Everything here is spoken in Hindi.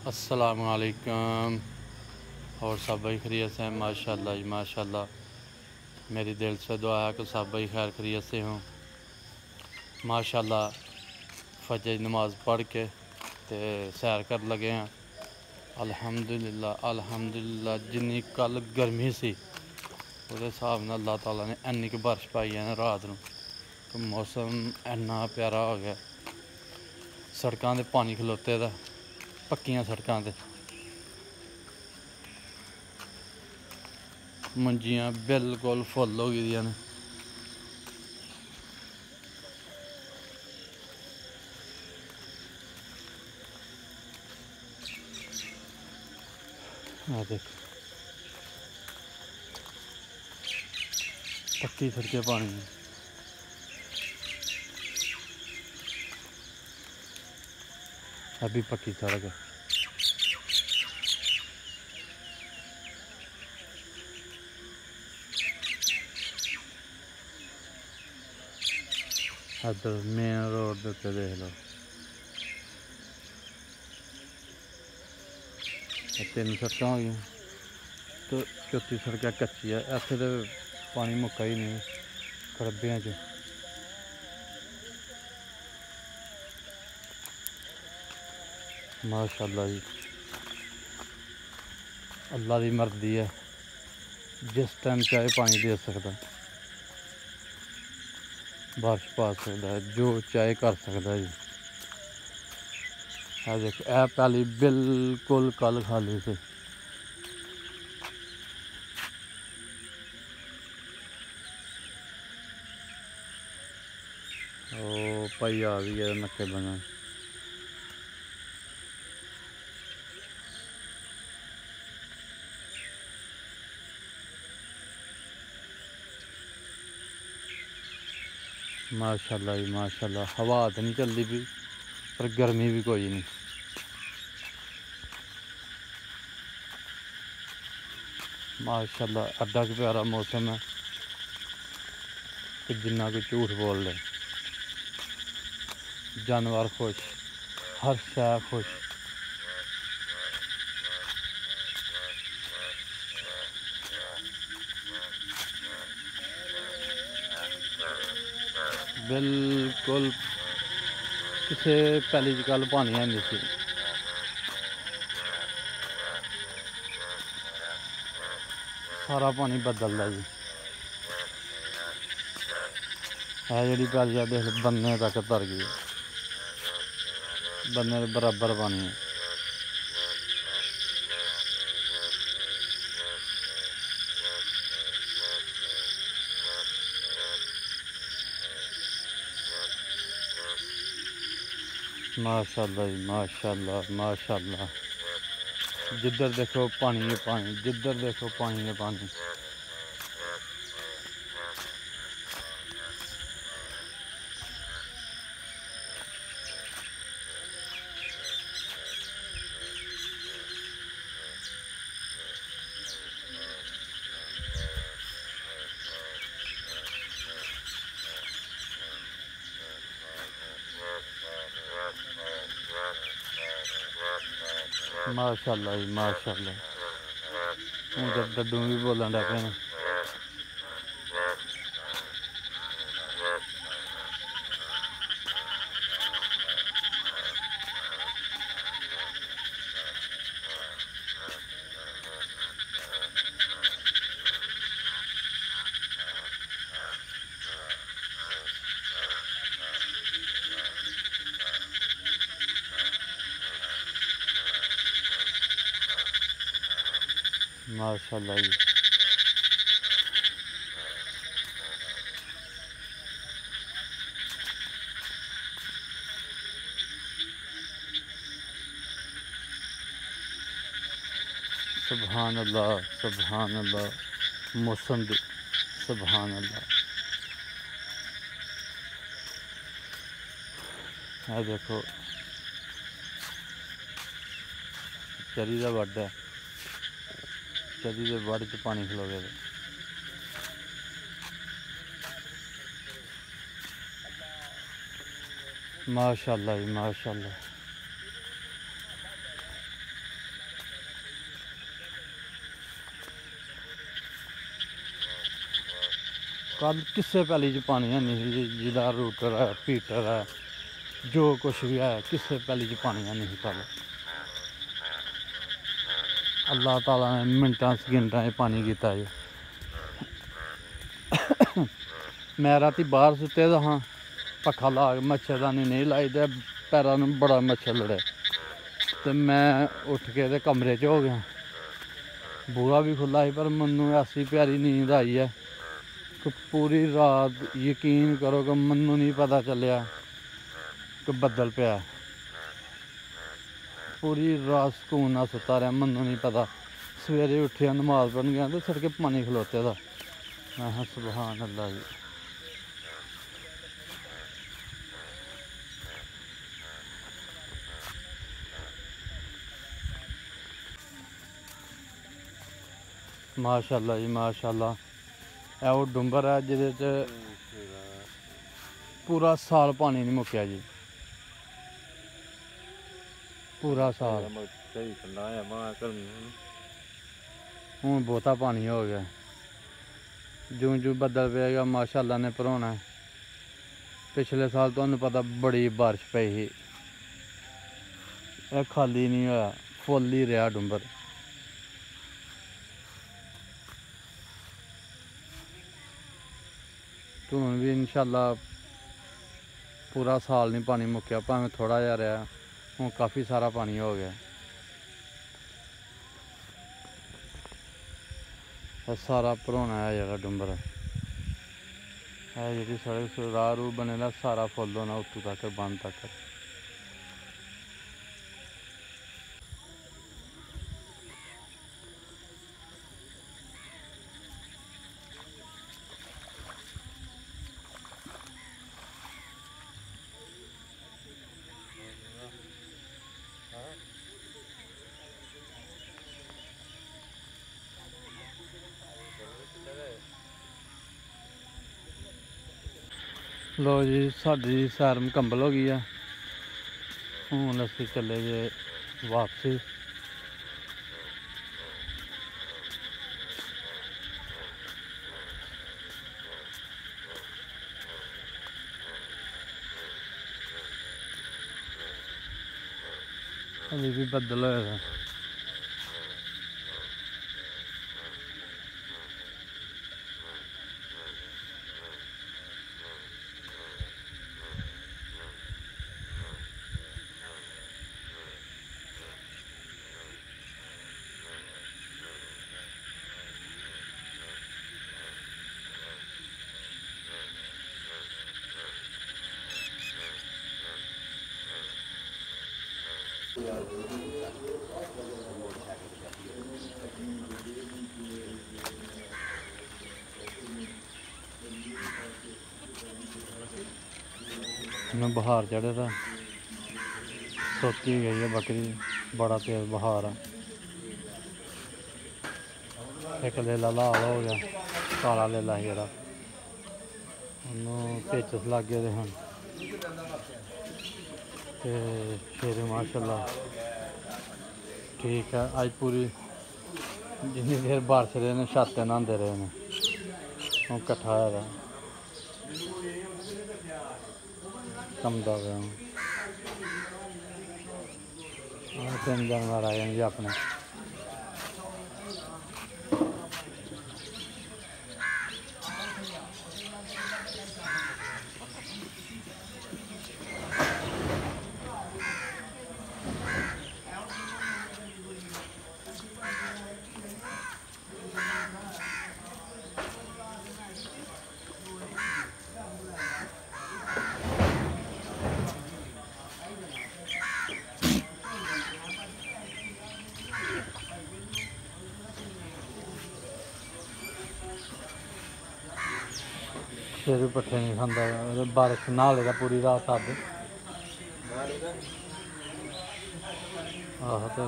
अस्सलामु अलैकुम। और सब भाई खैरियत से हैं? माशाल्लाह जी माशाल्लाह। मेरी दिल से दुआ है कि सब भाई खैर खैरियत से हों। माशाल्लाह फजर की नमाज़ पढ़ के ते सैर कर लगे हैं। अल्हम्दुलिल्लाह अल्हम्दुलिल्लाह। जिन्नी कल गर्मी सी उहदे हिसाब नाल अल्लाह ताला ने इन्नी क बारिश पाई है ना रात नूं कि मौसम इन्ना प्यारा हो गया। सड़कां ते पानी खलोते दा, पक्कियां सड़कां ते मंजियां बिल्कुल फुल हो गेदियां ने। आ देख पक्की सड़कें पानी में। अभी पक्की सड़क है। इधर मेन रोड के उत्ते देख लो, तीन सड़क हो गई तो चौथी सड़क कच्ची है। इत्थे तो पानी मुक्का ही नहीं खड़ब्बियां च। माशाल्लाह जी, अल्लाह की मर्जी है, जिस टाइम चाहे पानी दे सकता, बारिश पा सकता है, जो चाहे कर सकता है जी। देख ए पैली बिल्कुल कल खाली से। ओ भाई आ भी गया नक्के बना। माशाल्लाह जी माशाल्लाह। हवा तो नहीं चलती भी पर गर्मी भी कोई नहीं। माशाल्लाह अड्डा की प्यारा मौसम है कि जिन्ना कोई झूठ बोल रहे। जानवर खुश, हर शय खुश। बिल्कुल किसी पैली च कल पानी है नहीं सी। सारा पानी बदलदा जी। है जी पैली है देख बन्ने तक तर गई, बन्ने के बराबर पानी है। माशाल्लाह जी माशाल्लाह माशाल्लाह। जिधर देखो पानी है पानी, जिधर देखो पानी है पानी। माशाल्लाह जी माशाल्लाह। हूँ तो डड्डू भी बोलन लग पे। माशाल्लाह जी। सुभान अल्लाह सुभान अल्लाह। मौसम दी सुभान अल्लाह। है देखो चरी का वड है, चरी के वड च पानी खलो गया। माशाल्लाह जी माशाल्लाह। कल किसे पैली च पानी है नहीं, जिला रूटर है पीटर है जो कुछ भी है, किसे पैली च पानी है नहीं कल। अल्लाह ताला ने मिनटां सकिंटां पानी किया जी। मैं राती बाहर सुते दा हाँ, पक्खा ला के मच्छरदानी नहीं लाई ते पैरां नूं बड़ा मच्छर लड़े, तो मैं उठ के ते कमरे च हो गया। बूहा भी खुला ही, पर मैनू ऐसी प्यारी नींद आई है कि पूरी रात यकीन करो कि मैनू नहीं पता चलिया कि बदल पिया। पूरी रात सुकून नाल सुता रहा, मैनू नहीं पता। सवेरे उठिया नमाज पढ़न गया तो सड़के पानी खलोते दा। मैं सुभान अल्लाह जी। माशाअल्लाह जी माशाअल्लाह। यह वो डुंबर है जिहदे च पूरा साल पानी नहीं मुक्या जी, पूरा साल। हूँ बहुता पानी हो गया, जूं जूं बदल पेगा माशाअल्लाह ने भरोना। पिछले साल तुहानू पता बड़ी बारिश पई ही, यह खाली नहीं होया, फुल ही रहा डुंबर। तो हूँ भी इंशाअल्लाह पूरा साल नहीं पानी मुक्या, भावें थोड़ा जिहा रहा, हूँ काफ़ी सारा पानी हो गया। सारा भरोना है जरा डुंबर है, जी सड़क राह रूह बने दा सारा फुल होना उत्तों तक बंद तक। लो जी साडी सैर मुकम्मल हो गई है, हूँ असीं चले जे वापसी। अभी भी बदल होया दा। मैं बहार चढ़े था, सोती गई है बकरी, बड़ा तेज बहार है। एक लेला लाल हो गया, काला लेला ही जरा पेचस लग गए हैं। तो फिर माशाअल्लाह ठीक है। अज पूरी जिन्नी देर बारिश रहे ने छाते नहाते रहे हैं, हूँ कट्ठा है कमदा गया। 3 जानवर आए हैं जी अपने। शेर भी पट्ठे नहीं खाता, बारिश नहा लेगा पूरी रात अज। आहो तो